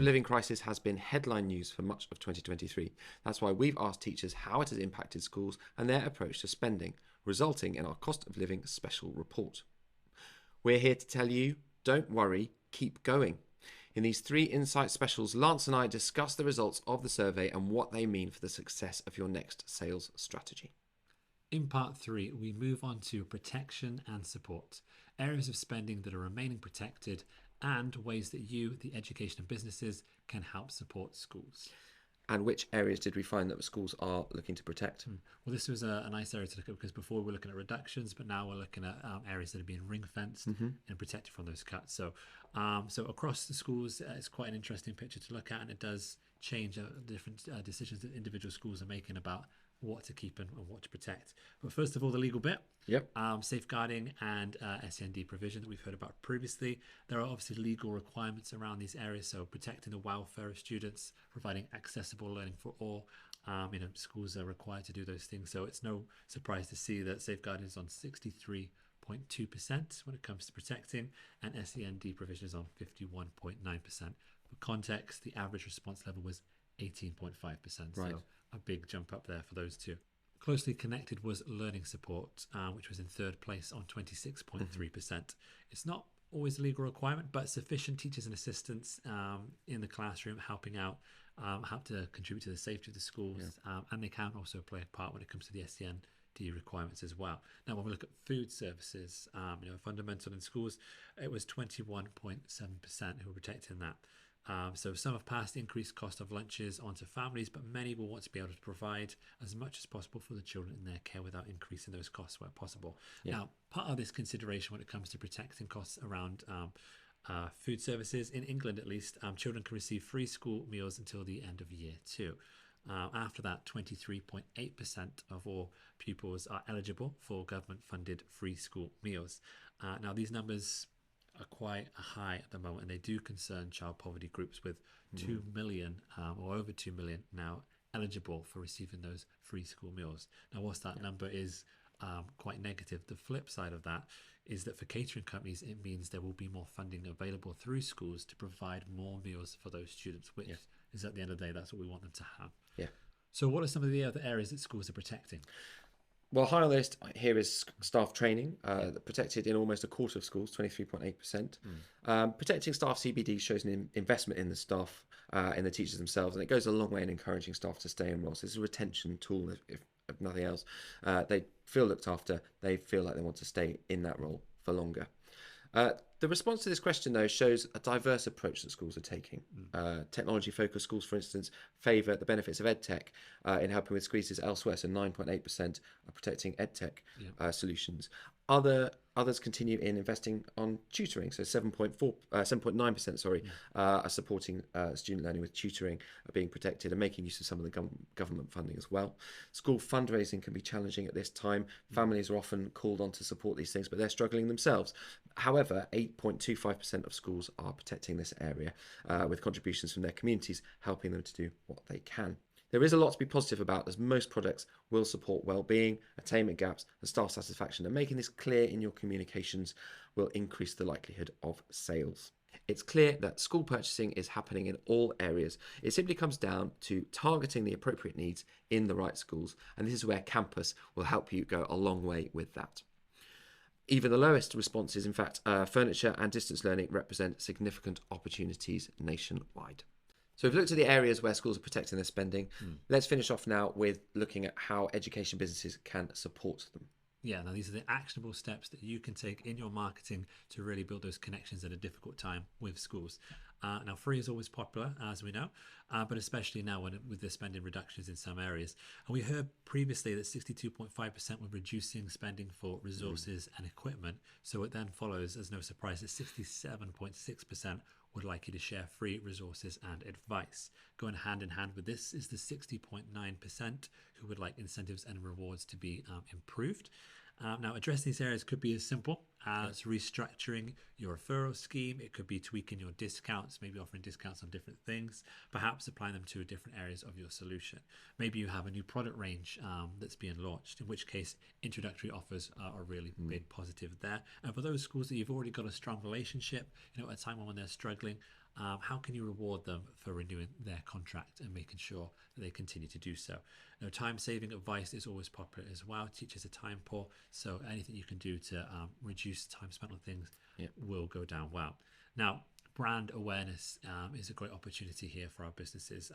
living crisis has been headline news for much of 2023. That's why we've asked teachers how it has impacted schools and their approach to spending, resulting in our cost of living special report. We're here to tell you, don't worry, keep going. In these 3 Insight specials, Lance and I discuss the results of the survey and what they mean for the success of your next sales strategy. In part 3, we move on to protection and support, areas of spending that are remaining protected and ways that you, the education and businesses, can help support schools. And which areas did we find that schools are looking to protect? Well, this was a nice area to look at because before we were looking at reductions, but now we're looking at areas that are being ring-fenced and protected from those cuts. So across the schools, it's quite an interesting picture to look at, and it does change the different decisions that individual schools are making about what to keep and what to protect. But first of all, the legal bit. Yep. Safeguarding and SEND provision that we've heard about previously. There are obviously legal requirements around these areas, so protecting the welfare of students, providing accessible learning for all. Schools are required to do those things, so it's no surprise to see that safeguarding is on 63.2% when it comes to protecting, and SEND provision is on 51.9%. For context, the average response level was 18.5%, Right. so a big jump up there for those two. Closely connected was learning support, which was in 3rd place on 26.3%. It's not always a legal requirement, but sufficient teachers and assistants in the classroom helping out help to contribute to the safety of the schools, and they can also play a part when it comes to the SEND requirements as well. Now, when we look at food services, fundamental in schools, it was 21.7% who were protecting that. So some have passed the increased cost of lunches onto families, but many will want to be able to provide as much as possible for the children in their care without increasing those costs where possible. Now, part of this consideration when it comes to protecting costs around food services, in England at least, children can receive free school meals until the end of year 2. After that, 23.8% of all pupils are eligible for government-funded free school meals. Now, these numbers are quite high at the moment, and they do concern child poverty groups with 2 million or over 2 million now eligible for receiving those free school meals. Now, whilst that number is quite negative, the flip side of that is that for catering companies, it means there will be more funding available through schools to provide more meals for those students, which is at the end of the day, that's what we want them to have. Yeah. So what are some of the other areas that schools are protecting? Well, high on the list here is staff training, protected in almost a quarter of schools, 23.8%. Protecting staff CBD shows an investment in the staff, in the teachers themselves, and it goes a long way in encouraging staff to stay enrolled. So it's a retention tool, if nothing else. They feel looked after, they feel like they want to stay in that role for longer. The response to this question, though, shows a diverse approach that schools are taking. Technology-focused schools, for instance, favour the benefits of EdTech in helping with squeezes elsewhere, so 9.8% are protecting EdTech solutions. Others continue in investing on tutoring, so 7.9%, are supporting student learning with tutoring, being protected and making use of some of the government funding as well. School fundraising can be challenging at this time. Families are often called on to support these things, but they're struggling themselves. However, 8.25% of schools are protecting this area with contributions from their communities, helping them to do what they can. There is a lot to be positive about, as most products will support well-being, attainment gaps and staff satisfaction, and making this clear in your communications will increase the likelihood of sales. It's clear that school purchasing is happening in all areas. It simply comes down to targeting the appropriate needs in the right schools, and this is where campus will help you go a long way with that. Even the lowest responses, in fact, furniture and distance learning represent significant opportunities nationwide. So we've looked at the areas where schools are protecting their spending. Let's finish off now with looking at how education businesses can support them. Yeah, now these are the actionable steps that you can take in your marketing to really build those connections at a difficult time with schools. Now, free is always popular, as we know, but especially now with the spending reductions in some areas. And we heard previously that 62.5% were reducing spending for resources and equipment. So it then follows, as no surprise, that 67.6% would like you to share free resources and advice. Going hand in hand with this is the 60.9% who would like incentives and rewards to be improved. Now, addressing these areas could be as simple as restructuring your referral scheme. It could be tweaking your discounts, maybe offering discounts on different things, perhaps applying them to different areas of your solution. Maybe you have a new product range that's being launched, in which case introductory offers are a really big positive there. And for those schools that you've already got a strong relationship, at a time when they're struggling, how can you reward them for renewing their contract and making sure that they continue to do so? Now, time-saving advice is always popular as well. Teachers are time poor, so anything you can do to reduce time spent on things will go down well. Now, brand awareness is a great opportunity here for our businesses.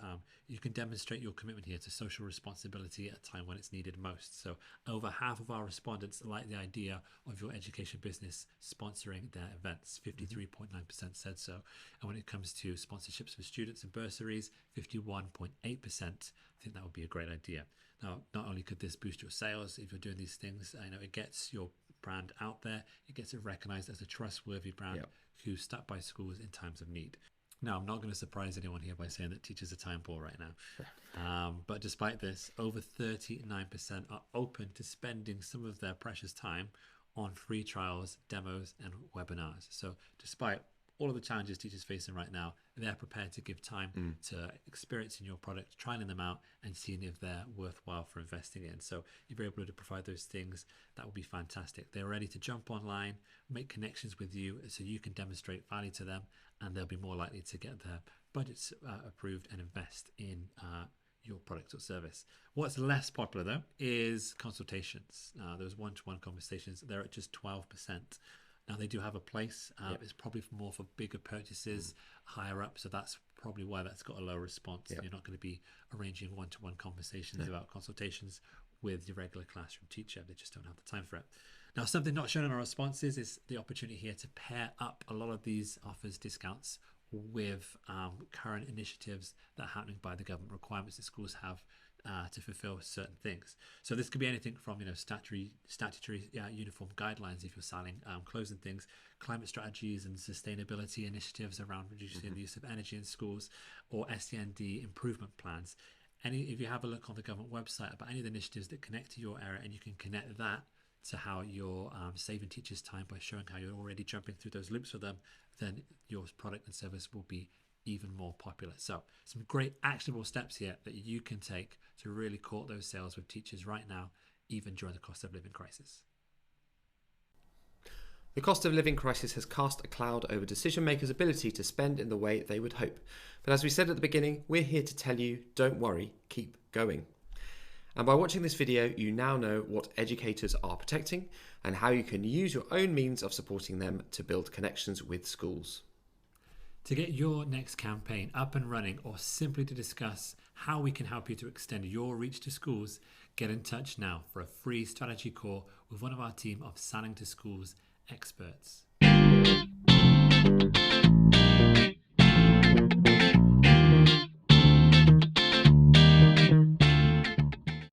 You can demonstrate your commitment here to social responsibility at a time when it's needed most. So over half of our respondents like the idea of your education business sponsoring their events. 53.9% said so. And when it comes to sponsorships for students and bursaries, 51.8% think that would be a great idea. Now, not only could this boost your sales if you're doing these things, it gets your brand out there, it gets it recognized as a trustworthy brand who stuck by schools in times of need. Now, I'm not going to surprise anyone here by saying that teachers are time poor right now. But despite this, over 39% are open to spending some of their precious time on free trials, demos, and webinars. So despite all of the challenges teachers are facing right now, they're prepared to give time to experiencing your product, trying them out, and seeing if they're worthwhile for investing in. So if you're able to provide those things, that would be fantastic. They're ready to jump online, make connections with you so you can demonstrate value to them, and they'll be more likely to get their budgets approved and invest in your product or service. What's less popular though is consultations. Those one-to-one conversations, they're at just 12%. Now, they do have a place. It's probably more for bigger purchases, higher up. So that's probably why that's got a low response. You're not going to be arranging one-to-one conversations about consultations with your regular classroom teacher. They just don't have the time for it. Now, something not shown in our responses is the opportunity here to pair up a lot of these offers, discounts, with current initiatives that are happening by the government, requirements that schools have to fulfill certain things. So this could be anything from statutory uniform guidelines if you're selling clothes and things, climate strategies and sustainability initiatives around reducing the use of energy in schools, or SEND improvement plans. If you have a look on the government website about any of the initiatives that connect to your area, and you can connect that to how you're saving teachers time by showing how you're already jumping through those loops for them, then your product and service will be even more popular. So some great actionable steps here that you can take to really court those sales with teachers right now, even during the cost of living crisis. The cost of living crisis has cast a cloud over decision makers' ability to spend in the way they would hope. But as we said at the beginning, we're here to tell you, don't worry, keep going. And by watching this video, you now know what educators are protecting and how you can use your own means of supporting them to build connections with schools. To get your next campaign up and running, or simply to discuss how we can help you to extend your reach to schools, get in touch now for a free strategy call with one of our team of Selling to Schools experts.